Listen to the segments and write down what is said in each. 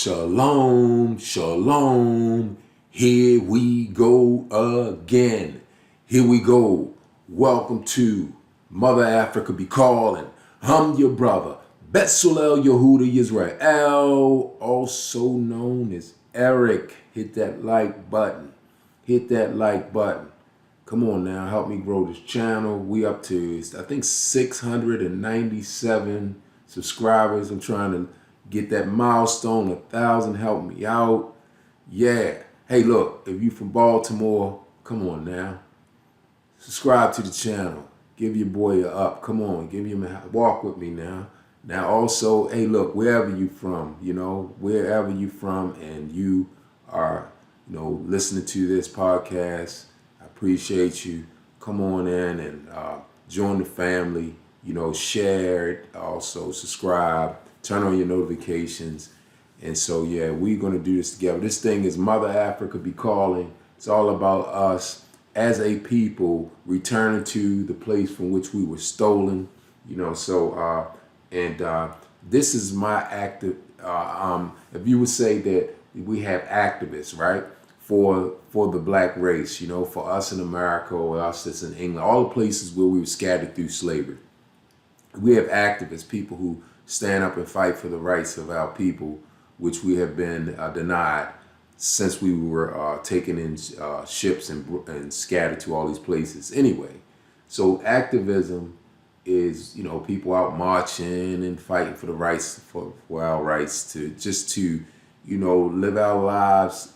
Shalom, shalom. Here we go again. Here we go. Welcome to Mother Africa Be Calling. I'm your brother, Betsulel Yehuda Yisrael, also known as Eric. Hit that like button. Hit that like button. Come on now, help me grow this channel. We up to, I think, 697 subscribers. I'm trying to get that milestone, 1,000. Help me out. Yeah. Hey, look, if you from Baltimore, come on now. Subscribe to the channel. Give your boy a up. Come on, give him a walk with me now. Now also, hey, look, wherever you from, wherever you from and you are, listening to this podcast, I appreciate you. Come on in and join the family, share it, also subscribe, turn on your notifications. And so, yeah, we're going to do this together. This thing is Mother Africa Be Calling. It's all about us as a people returning to the place from which we were stolen, this is my active, if you would say that we have activists, right, for the black race, for us in America or us that's in England, all the places where we were scattered through slavery. We have activists, people who stand up and fight for the rights of our people, which we have been denied since we were taken in ships and scattered to all these places. Anyway, so activism is, people out marching and fighting for the rights, for our rights to live our lives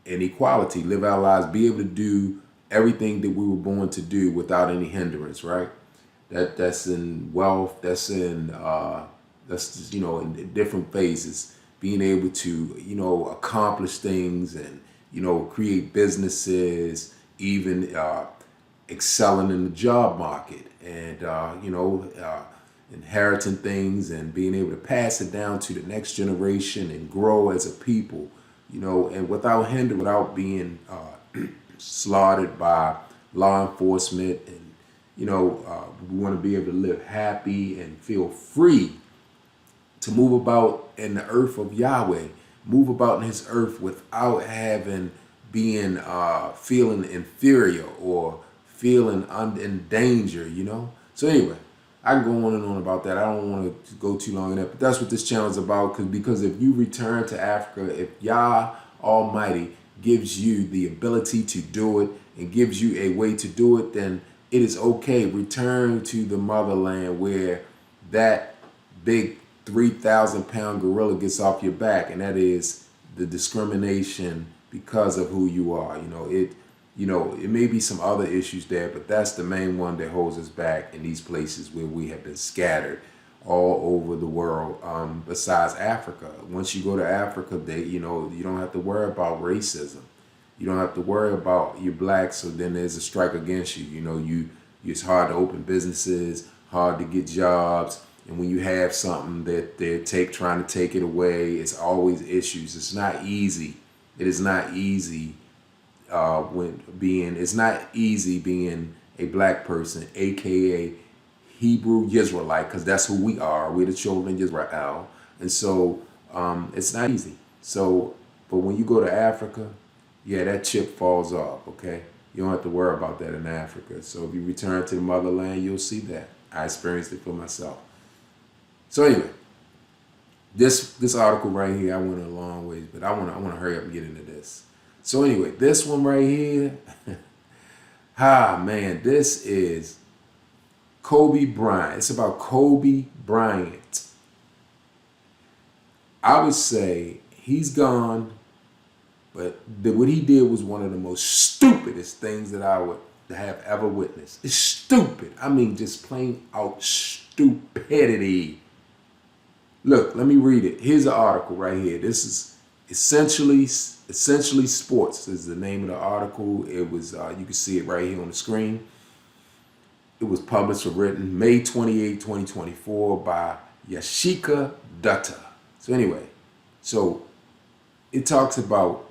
in equality, live our lives, be able to do everything that we were born to do without any hindrance, right? That's in wealth, that's in in different phases, being able to accomplish things and create businesses, even excelling in the job market, and inheriting things and being able to pass it down to the next generation and grow as a people, and without hindrance, without being slaughtered by law enforcement. And we want to be able to live happy and feel free to move about in the earth of Yahweh, move about in his earth without being feeling inferior or feeling in danger, So anyway, I can go on and on about that. I don't want to go too long in that, but that's what this channel is about. Because if you return to Africa, if Yah Almighty gives you the ability to do it and gives you a way to do it, then it is okay. Return to the motherland where that big 3,000-pound gorilla gets off your back, and that is the discrimination because of who you are. It may be some other issues there, but that's the main one that holds us back in these places where we have been scattered all over the world. Besides Africa, once you go to Africa, you don't have to worry about racism. You don't have to worry about you're black, so then there's a strike against you. It's hard to open businesses, hard to get jobs. And when you have something that they're trying to take it away, it's always issues. It's not easy. It is not easy it's not easy being a black person, aka Hebrew Israelite, because that's who we are. We're the children of Israel. And so it's not easy. So, but when you go to Africa, yeah, that chip falls off, okay? You don't have to worry about that in Africa. So if you return to the motherland, you'll see that. I experienced it for myself. So anyway, this article right here, I went a long ways, but I want to hurry up and get into this. So anyway, this one right here, man, this is Kobe Bryant. It's about Kobe Bryant. I would say he's gone, but what he did was one of the most stupidest things that I would have ever witnessed. It's stupid. I mean, just plain out stupidity. Look, let me read it. Here's an article right here. This is essentially Sports is the name of the article. It was, you can see it right here on the screen. It was published or written May 28, 2024 by Yashika Dutta. So anyway, so it talks about,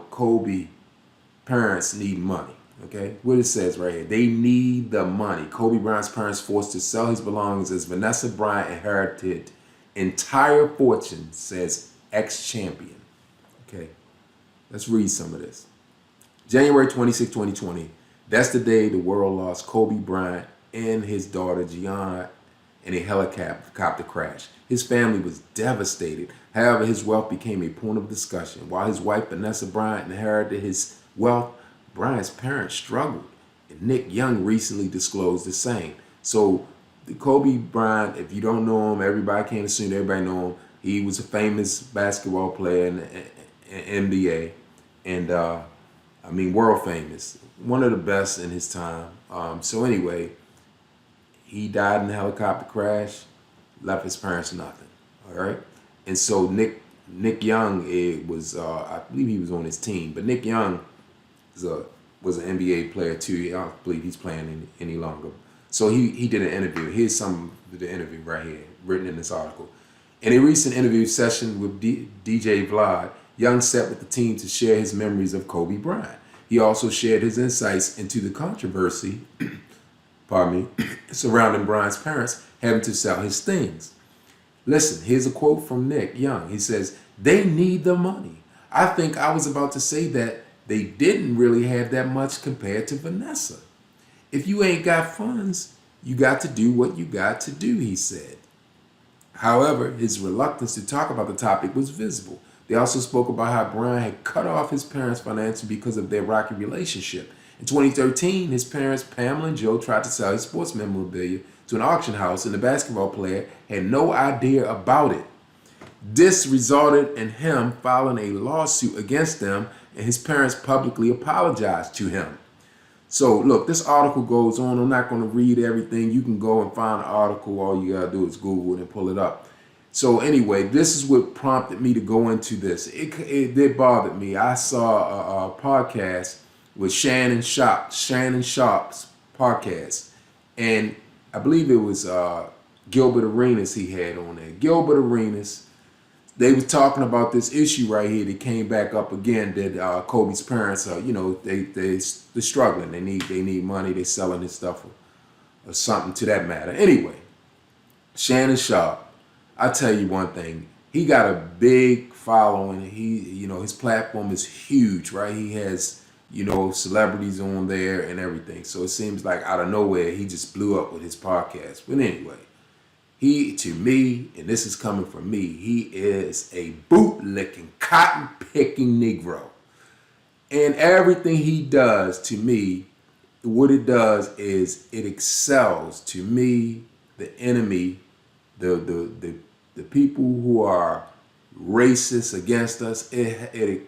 Kobe parents need money. Okay, what it says right here, they need the money. Kobe Bryant's parents forced to sell his belongings as Vanessa Bryant inherited entire fortune, says ex-champion. Okay, let's read some of this. January 26, 2020. That's the day the world lost Kobe Bryant and his daughter Gianna in a helicopter crash. His family was devastated. However, his wealth became a point of discussion. While his wife Vanessa Bryant inherited his wealth, Bryant's parents struggled. And Nick Young recently disclosed the same. So the Kobe Bryant, if you don't know him, everybody can't assume everybody know him. He was a famous basketball player in the NBA, and world famous, one of the best in his time. So anyway, he died in a helicopter crash, left his parents nothing. All right, and so Nick Young, it was I believe he was on his team, but Nick Young was an NBA player too. I don't believe he's playing any longer. So he did an interview. Here's some of the interview right here, written in this article. In a recent interview session with DJ Vlad, Young sat with the team to share his memories of Kobe Bryant. He also shared his insights into the controversy, surrounding Bryant's parents having to sell his things. Listen, here's a quote from Nick Young. He says, "They need the money. I think I was about to say that they didn't really have that much compared to Vanessa. If you ain't got funds, you got to do what you got to do," he said. However, his reluctance to talk about the topic was visible. They also spoke about how Bryant had cut off his parents financially because of their rocky relationship. In 2013, his parents, Pamela and Joe, tried to sell his sports memorabilia to an auction house, and the basketball player had no idea about it. This resulted in him filing a lawsuit against them, and his parents publicly apologized to him. So look, this article goes on. I'm not going to read everything. You can go and find the article. All you got to do is Google it and pull it up. So anyway, this is what prompted me to go into this. It bothered me. I saw a podcast with Shannon Sharp's podcast, and I believe it was Gilbert Arenas he had on there. Gilbert Arenas, they were talking about this issue right here that came back up again, that Kobe's parents are, they're struggling. They need money. They're selling his stuff or something to that matter. Anyway, Shannon Sharp, I tell you one thing, he got a big following. His platform is huge, right? He has, celebrities on there and everything. So it seems like out of nowhere, he just blew up with his podcast. But anyway, he, to me, and this is coming from me, he is a bootlicking, cotton-picking Negro. And everything he does, to me, what it does is it excels, to me, the enemy, the people who are racist against us. It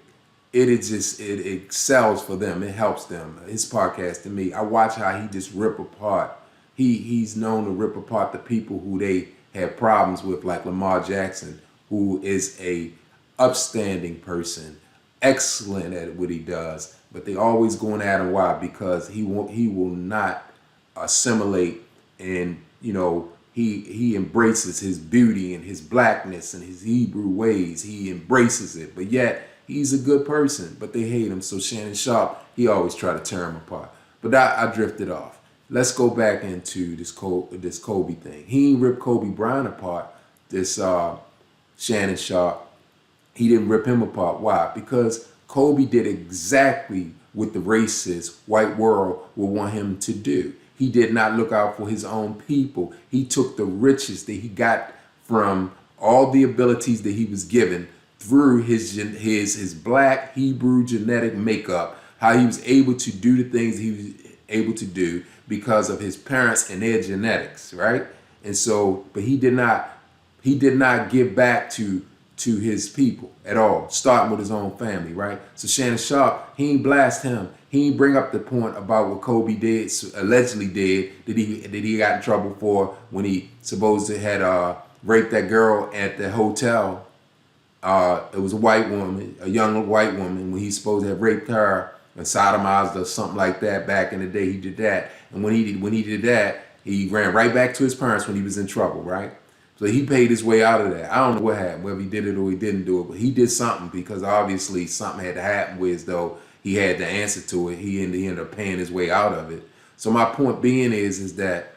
excels for them. It helps them. His podcast, to me, I watch how he just rip apart. He's known to rip apart the people who they have problems with, like Lamar Jackson, who is a upstanding person, excellent at what he does, but they always going at him. Why? Because he will not assimilate, and he embraces his beauty and his blackness and his Hebrew ways. He embraces it, but yet he's a good person, but they hate him. So Shannon Sharp, he always try to tear him apart. But I drifted off. Let's go back into this Kobe thing. He ain't ripped Kobe Bryant apart. This Shannon Sharp, he didn't rip him apart. Why? Because Kobe did exactly what the racist white world would want him to do. He did not look out for his own people. He took the riches that he got from all the abilities that he was given through his black Hebrew genetic makeup, how he was able to do the things he was able to do because of his parents and their genetics, right? And so, but he did not give back to his people at all, starting with his own family, right? So Shannon Sharp, he ain't blast him. He ain't bring up the point about what Kobe allegedly did that he got in trouble for when he supposedly had raped that girl at the hotel. It was a white woman, a young white woman, when he's supposed to have raped her and sodomized or something like that. Back in the day, he did that. And when he did that, he ran right back to his parents when he was in trouble, right? So he paid his way out of that. I don't know what happened, whether he did it or he didn't do it, but he did something, because obviously something had to happen with, as though he had the answer to it. He ended up paying his way out of it. So my point being is that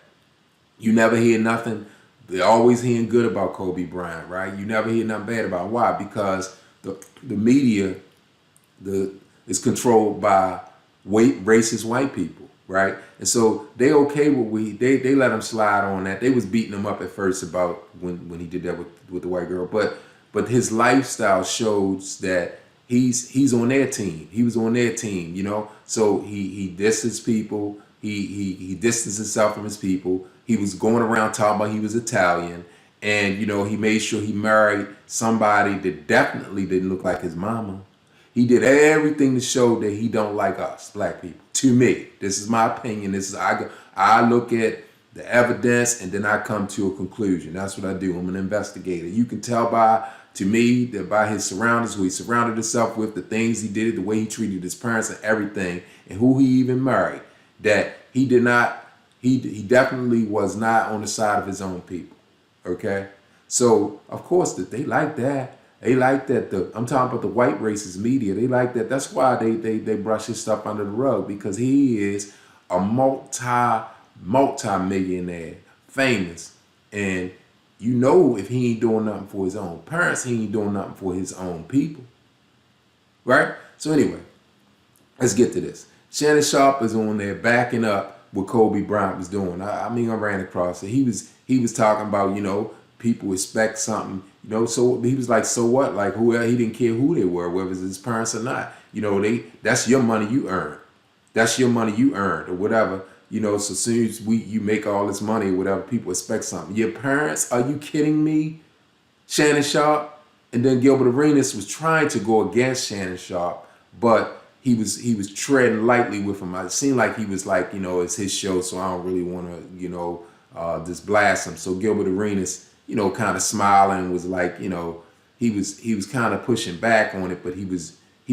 you never hear nothing They're always hearing good about Kobe Bryant, right? You never hear nothing bad about him. Why? Because the media is controlled by racist white people, right? And so they okay with they let him slide on that. They was beating him up at first about when he did that with the white girl, but his lifestyle shows that he's on their team. He was on their team, you know. So he distanced people. He distanced himself from his people. He was going around talking about he was Italian, and you know he made sure he married somebody that definitely didn't look like his mama. He did everything to show that he don't like us, black people. To me, this is my opinion. This is I look at the evidence and then I come to a conclusion. That's what I do. I'm an investigator. You can tell to me, that by his surroundings, who he surrounded himself with, the things he did, the way he treated his parents and everything, and who he even married, that he did not, he definitely was not on the side of his own people. Okay, so of course that they like that. They like that. I'm talking about the white racist media. They like that. That's why they brush his stuff under the rug, because he is a multi-millionaire, famous, and you know if he ain't doing nothing for his own parents, he ain't doing nothing for his own people, right? So anyway, let's get to this. Shannon Sharpe is on there backing up what Kobe Bryant was doing. I mean, I ran across it. He was talking about, you know, people expect something, you know, so he was like, so what? Like, he didn't care who they were, whether it was his parents or not. You know, that's your money you earned. That's your money you earned or whatever. You know, so as soon as you make all this money or whatever, people expect something. Your parents, are you kidding me? Shannon Sharpe? And then Gilbert Arenas was trying to go against Shannon Sharpe, but he was treading lightly with him. It seemed like he was like, you know, it's his show, so I don't really want to, you know, just blast him. So Gilbert Arenas, you know, kind of smiling, was like, you know, he was kind of pushing back on it, but he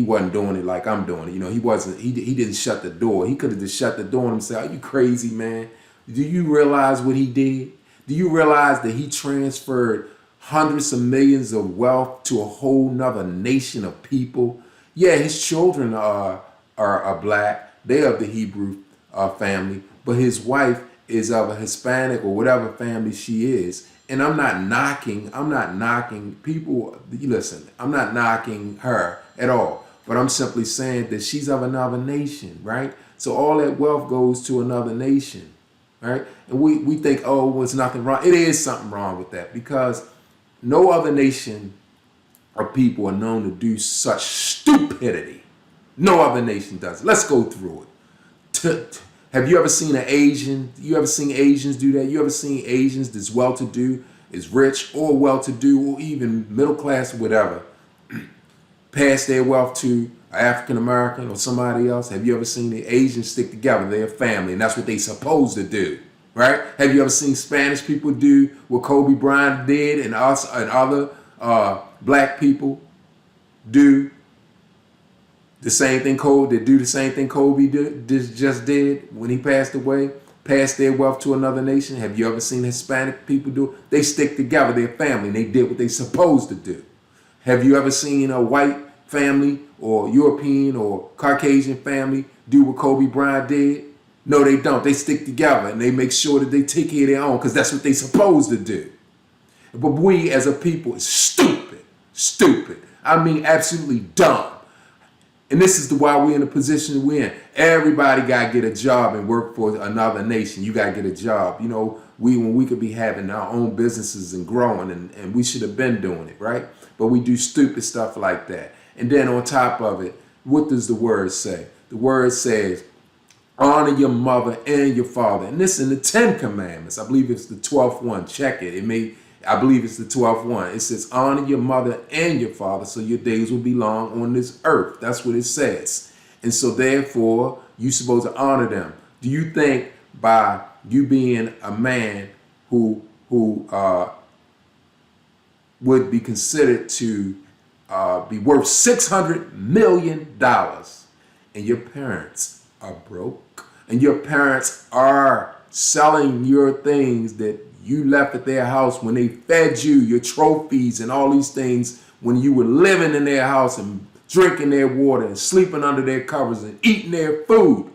wasn't doing it like I'm doing it. You know, he didn't shut the door. He could have just shut the door on himself. Are you crazy, man? Do you realize what he did? Do you realize that he transferred hundreds of millions of wealth to a whole nother nation of people? Yeah, his children are black. They are of the Hebrew family, but his wife is of a Hispanic or whatever family she is. And I'm not knocking people. Listen, I'm not knocking her at all. But I'm simply saying that she's of another nation, right? So all that wealth goes to another nation, right? And we think, oh, well, there's nothing wrong. It is something wrong with that, because no other nation or people are known to do such stupidity. No other nation does it. Let's go through it. Have you ever seen an Asian? You ever seen Asians do that? You ever seen Asians that's well-to-do, is rich or well-to-do or even middle class or whatever, pass their wealth to an African American or somebody else? Have you ever seen the Asians stick together? They're a family, and that's what they supposed to do, right? Have you ever seen Spanish people do what Kobe Bryant did, and us and other black people do? The same thing Kobe just did when he passed away, passed their wealth to another nation. Have you ever seen Hispanic people do it? They stick together, they're family, and they did what they supposed to do. Have you ever seen a white family or European or Caucasian family do what Kobe Bryant did? No, they don't. They stick together and they make sure that they take care of their own, because that's what they supposed to do. But we as a people is stupid. I mean, absolutely dumb. And this is why we're in the position we're in. Everybody got to get a job and work for another nation. You got to get a job. You know, when we could be having our own businesses and growing, and we should have been doing it, right? But we do stupid stuff like that. And then on top of it, what does the word say? The word says, honor your mother and your father. And this in the 10 Commandments. I believe it's the 12th one. Check it. I believe it's the 12th one. It says, honor your mother and your father so your days will be long on this earth. That's what it says. And so therefore, you're supposed to honor them. Do you think by you being a man who would be considered to be worth $600 million, and your parents are broke, and your parents are selling your things that you left at their house when they fed you, your trophies and all these things, when you were living in their house and drinking their water and sleeping under their covers and eating their food,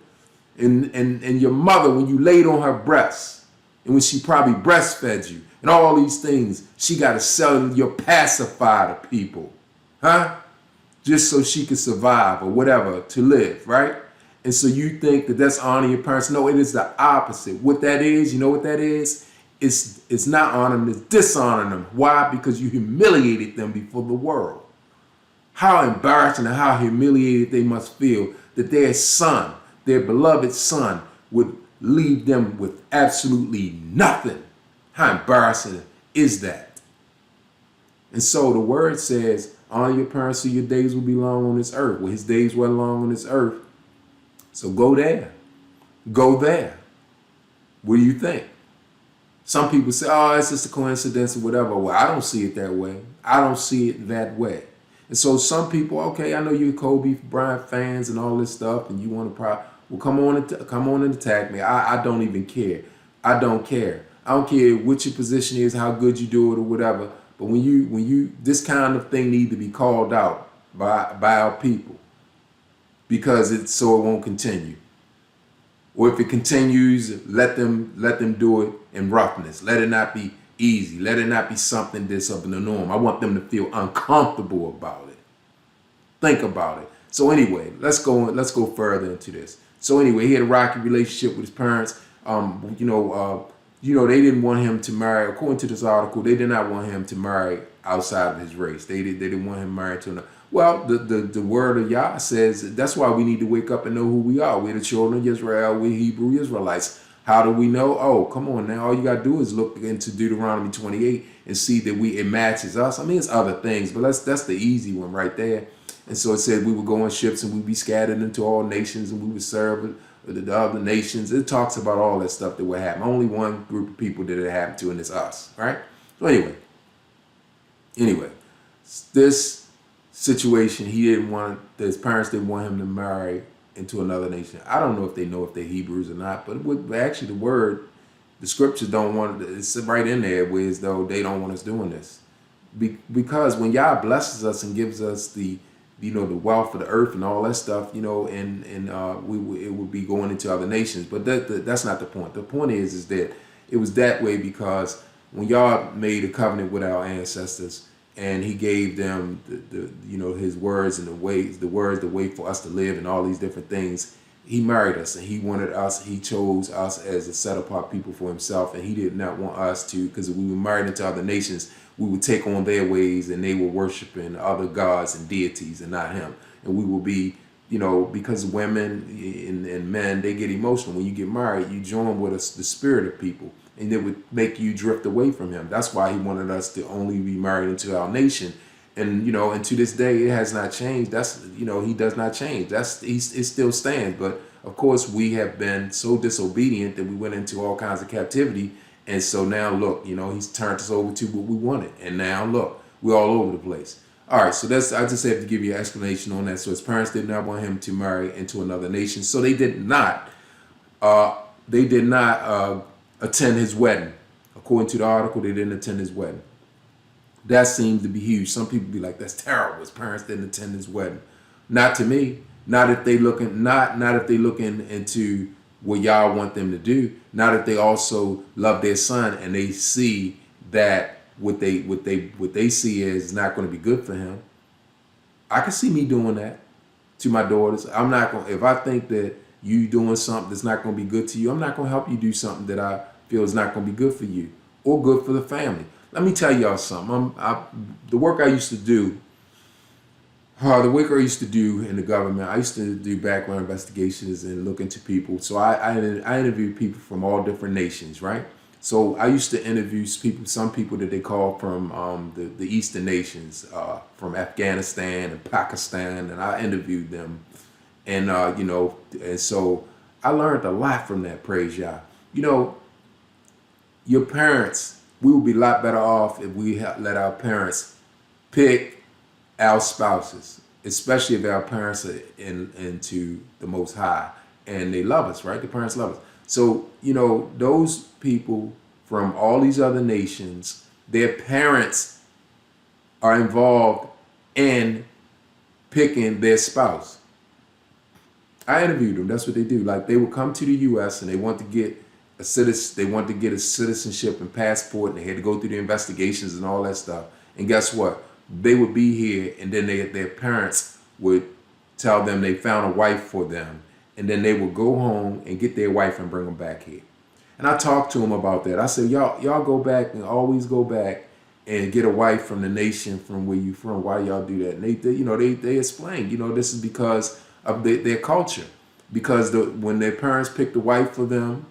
and your mother when you laid on her breast and when she probably breastfed you, and all these things. She got to sell your pacifier to people, huh? Just so she can survive or whatever, to live, right? And so you think that that's honoring your parents. No, it is the opposite. What that is, you know what that is? It's not honoring them, it's dishonoring them. Why? Because you humiliated them before the world. How embarrassing and how humiliated they must feel that their son, their beloved son, would leave them with absolutely nothing. How embarrassing is that? And so the word says, honor your parents so your days will be long on this earth. Well, his days were long on this earth. So go there. Go there. What do you think? Some people say, oh, it's just a coincidence or whatever. Well, I don't see it that way. I don't see it that way. And so some people, okay, I know you're Kobe Bryant fans and all this stuff, and you want to well, come on and attack me. I don't even care. I don't care. I don't care what your position is, how good you do it, or whatever. But when you this kind of thing need to be called out by our people, because it won't continue. Or if it continues, let them do it in roughness. Let it not be easy. Let it not be something that's up in the norm. I want them to feel uncomfortable about it. Think about it. So anyway, let's go further into this. So anyway, he had a rocky relationship with his parents. They didn't want him to marry. According to this article, they did not want him to marry outside of his race. They didn't want him married to another. Well, the word of Yah says that's why we need to wake up and know who we are. We're the children of Israel. We're Hebrew Israelites. How do we know? Oh, come on now. All you got to do is look into Deuteronomy 28 and see that it matches us. I mean, it's other things, but that's the easy one right there. And so it said we would go on ships and we'd be scattered into all nations and we would serve the other nations. It talks about all that stuff that would happen. Only one group of people did it happen to, and it's us, right? So anyway, this situation, his parents didn't want him to marry into another nation. I don't know if they know if they're Hebrews or not, but actually the scriptures don't want it. It's right in there where as though they don't want us doing this. Because when Yah blesses us and gives us the wealth of the earth and all that stuff, it would be going into other nations. But that's not the point. The point is that it was that way because when Yah made a covenant with our ancestors and he gave them his words and the way for us to live and all these different things, he married us and he wanted us, he chose us as a set apart people for himself, and he did not want us to, because if we were married into other nations, we would take on their ways and they were worshiping other gods and deities and not him. And we will be, because women and men, they get emotional. When you get married, you join with us, the spirit of people, and it would make you drift away from him. That's why he wanted us to only be married into our nation. And, and to this day, it has not changed. He does not change. It still stands. But of course, we have been so disobedient that we went into all kinds of captivity. And so now look, he's turned us over to what we wanted. And now look, we're all over the place. All right. So I just have to give you an explanation on that. So his parents did not want him to marry into another nation. So they did not attend his wedding. According to the article, they didn't attend his wedding. That seems to be huge. Some people be like, that's terrible. His parents didn't attend his wedding. Not to me. Not if they looking into what y'all want them to do. Not if they also love their son and they see that what they see is not going to be good for him. I can see me doing that to my daughters. I'm not going. If I think that you doing something that's not going to be good to you, I'm not going to help you do something that I feel is not going to be good for you or good for the family. Let me tell y'all something. The work I used to do in the government, I used to do background investigations and look into people. So I interviewed people from all different nations, right? So I used to interview some people that they call from the Eastern nations, from Afghanistan and Pakistan, and I interviewed them. And, and so I learned a lot from that, praise Yah. Your parents, we would be a lot better off if we let our parents pick our spouses, especially if our parents are into the Most High and they love us, right? The parents love us. So, those people from all these other nations, their parents are involved in picking their spouse. I interviewed them. That's what they do. Like, they would come to the U.S. and they want to get a citizen. They wanted to get a citizenship and passport, and they had to go through the investigations and all that stuff. And guess what? They would be here, and then their parents would tell them they found a wife for them, and then they would go home and get their wife and bring them back here. And I talked to them about that. I said, y'all go back and always go back and get a wife from the nation from where you from. Why y'all do that? And they explained, this is because of their culture. Because when their parents picked a wife for them,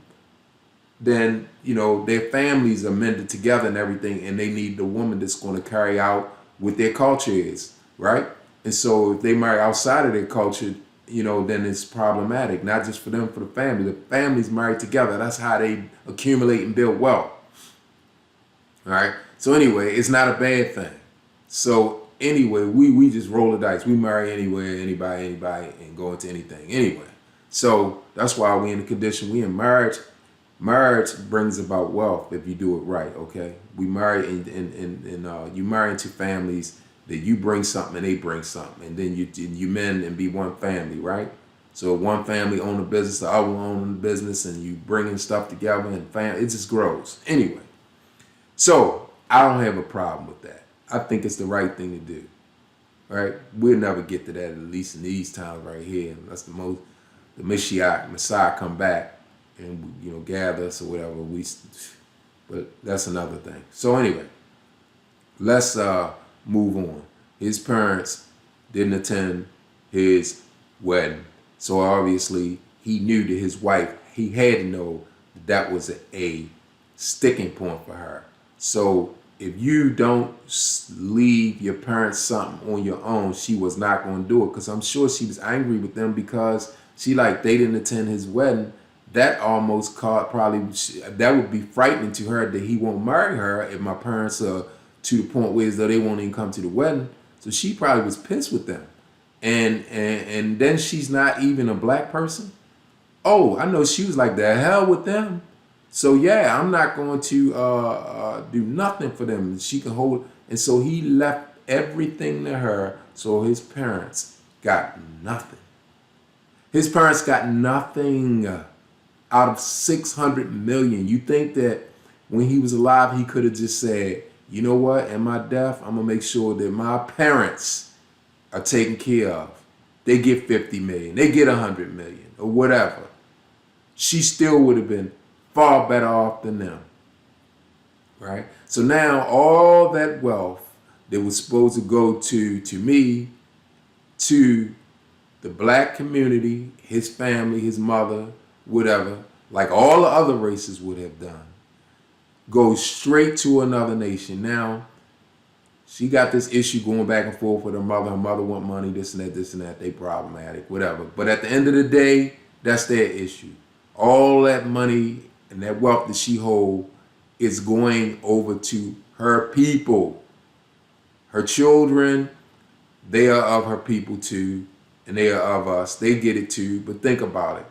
then, their families are mended together and everything, and they need the woman that's going to carry out what their culture is, right? And so if they marry outside of their culture, then it's problematic, not just for them, for the family. The family's married together. That's how they accumulate and build wealth. All right. So anyway, it's not a bad thing. So anyway, we just roll the dice. We marry anywhere, anybody, and go into anything. Anyway, so that's why we in the condition we in marriage. Marriage brings about wealth if you do it right. Okay. We marry and you marry into families that you bring something and they bring something, and then you mend and be one family, right? So one family own a business, the other one own a business, and you bringing stuff together, and it just grows. Anyway, so I don't have a problem with that. I think it's the right thing to do, right? We'll never get to that, at least in these times right here, unless the Messiah come back and gather us or whatever. But that's another thing. So anyway, let's move on. His parents didn't attend his wedding. So obviously he knew that his wife, he had to know that was a sticking point for her. So if you don't leave your parents something on your own, she was not going to do it. Because I'm sure she was angry with them because they didn't attend his wedding. That almost that would be frightening to her, that he won't marry her if my parents are to the point where as though they won't even come to the wedding. So she probably was pissed with them. And then she's not even a black person. Oh, I know she was like, the hell with them. So yeah, I'm not going to do nothing for them. She can hold. And so he left everything to her. So his parents got nothing. His parents got nothing out of 600 million. You think that when he was alive, he could have just said, you know what? At my death, I'm going to make sure that my parents are taken care of. They get 50 million. They get 100 million or whatever. She still would have been far better off than them. Right? So now all that wealth that was supposed to go to me, to the black community, his family, his mother, whatever, like all the other races would have done, goes straight to another nation. Now, she got this issue going back and forth with her mother. Her mother want money, this and that. They problematic, whatever. But at the end of the day, that's their issue. All that money and that wealth that she hold is going over to her people. Her children, they are of her people too, and they are of us. They get it too, but think about it.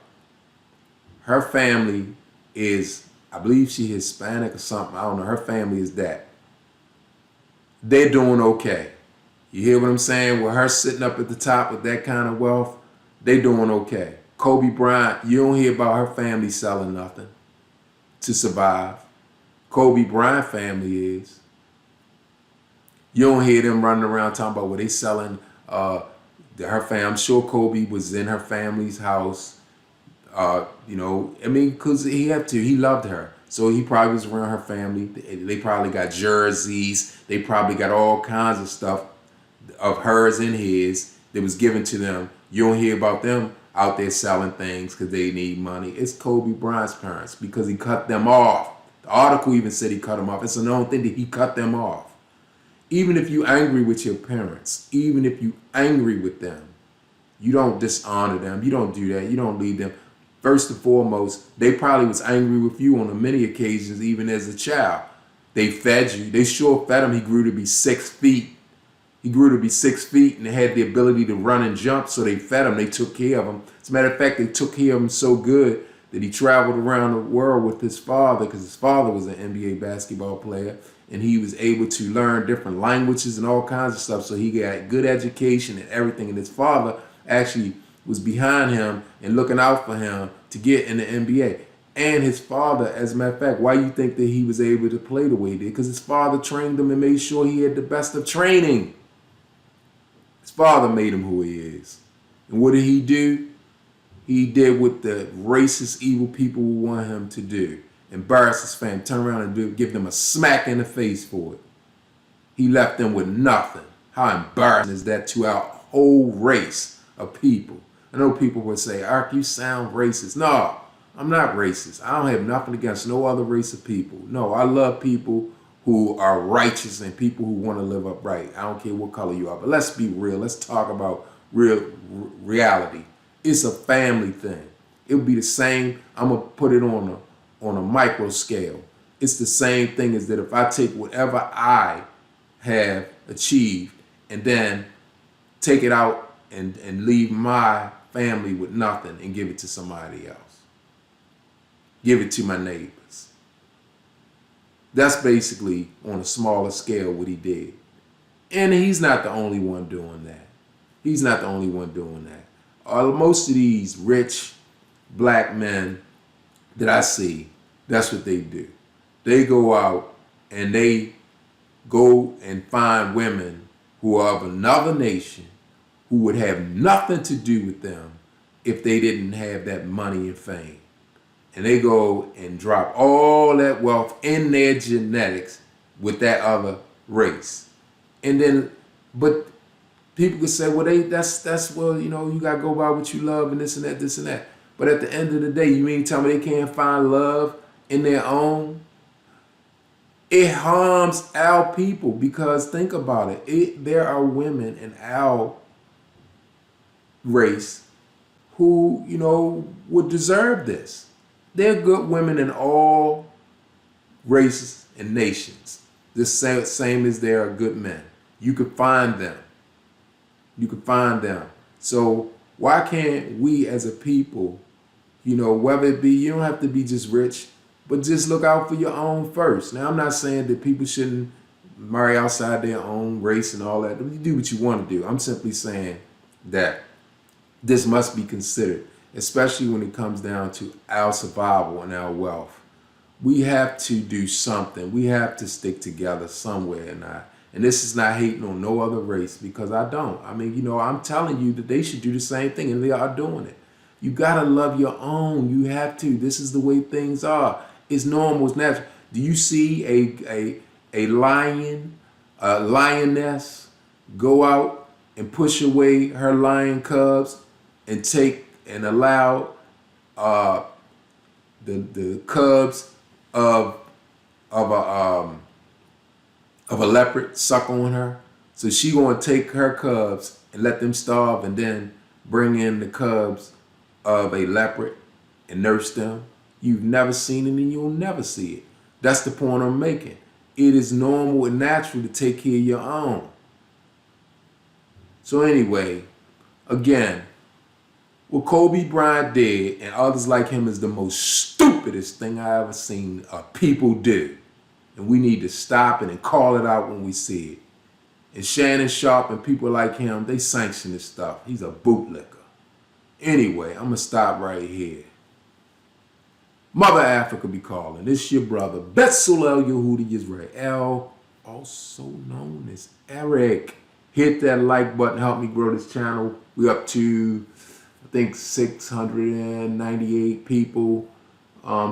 Her family is, I believe she Hispanic or something. I don't know. Her family is that. They're doing okay. You hear what I'm saying? With her sitting up at the top with that kind of wealth, they doing okay. Kobe Bryant, you don't hear about her family selling nothing to survive. Kobe Bryant family is. You don't hear them running around talking about what they selling. Her family. I'm sure Kobe was in her family's house. Because he loved her. So he probably was around her family. They probably got jerseys. They probably got all kinds of stuff of hers and his that was given to them. You don't hear about them out there selling things because they need money. It's Kobe Bryant's parents because he cut them off. The article even said he cut them off. It's a known thing that he cut them off. Even if you're angry with your parents, even if you're angry with them, you don't dishonor them. You don't do that. You don't leave them. First and foremost, they probably was angry with you on many occasions, even as a child. They fed you. They sure fed him. He grew to be 6 feet. He grew to be 6 feet and had the ability to run and jump, so they fed him. They took care of him. As a matter of fact, they took care of him so good that he traveled around the world with his father, because his father was an NBA basketball player, and he was able to learn different languages and all kinds of stuff, so he got good education and everything. And his father actually was behind him and looking out for him to get in the NBA. And his father, as a matter of fact, why you think that he was able to play the way he did? Because his father trained him and made sure he had the best of training. His father made him who he is. And what did he do? He did what the racist, evil people would want him to do. Embarrass his family, turn around and give them a smack in the face for it. He left them with nothing. How embarrassing is that to our whole race of people? I know people would say, Ark, you sound racist. No, I'm not racist. I don't have nothing against no other race of people. No, I love people who are righteous and people who want to live upright. I don't care what color you are. But let's be real. Let's talk about reality. It's a family thing. It would be the same. I'm going to put it on a micro scale. It's the same thing as that if I take whatever I have achieved and then take it out and leave my family with nothing and give it to somebody else. Give it to my neighbors. That's basically on a smaller scale what he did. And he's not the only one doing that. He's not the only one doing that. Most of these rich black men that I see, that's what they do. They go out and they go and find women who are of another nation who would have nothing to do with them if they didn't have that money and fame. And they go and drop all that wealth in their genetics with that other race. And then, but people could say, well, well, you know, you got to go by what you love and this and that, this and that. But at the end of the day, you mean tell me they can't find love in their own? It harms our people because think about it. There are women in our race who, you know, would deserve this. There are good women in all races and nations. The same as there are good men. You could find them. You could find them. So why can't we as a people, you know, whether it be, you don't have to be just rich, but just look out for your own first. Now, I'm not saying that people shouldn't marry outside their own race and all that. You do what you want to do. I'm simply saying that this must be considered, especially when it comes down to our survival and our wealth. We have to do something. We have to stick together somewhere. And this is not hating on no other race because I don't. I mean, you know, I'm telling you that they should do the same thing and they are doing it. You got to love your own. You have to. This is the way things are. It's normal. It's natural. Do you see a lioness go out and push away her lion cubs and take and allow the cubs of a leopard suck on her? So she gonna take her cubs and let them starve and then bring in the cubs of a leopard and nurse them? You've never seen it and you'll never see it. That's the point I'm making. It is normal and natural to take care of your own. So anyway, again, what Kobe Bryant did and others like him is the most stupidest thing I ever seen people do. And we need to stop it and call it out when we see it. And Shannon Sharp and people like him, they sanction this stuff. He's a bootlicker. Anyway, I'm going to stop right here. Mother Africa be calling. This your brother, Betsulel Yehudi Yisrael, also known as Eric. Hit that like button. Help me grow this channel. We up to, I think, 698 people,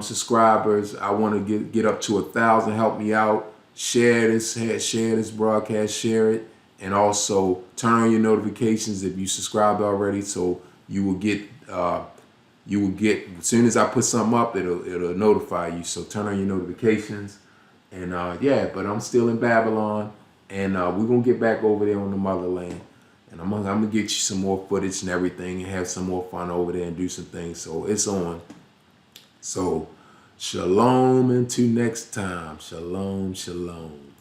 subscribers. I want to get up to 1,000. Help me out. Share this broadcast. Share it. And also turn on your notifications if you subscribed already, so you will get as soon as I put something up, it'll notify you. So turn on your notifications. And yeah, but I'm still in Babylon, and we're gonna get back over there on the motherland, and I'm gonna get you some more footage and everything, and have some more fun over there and do some things. So it's on. So shalom until next time. Shalom, shalom.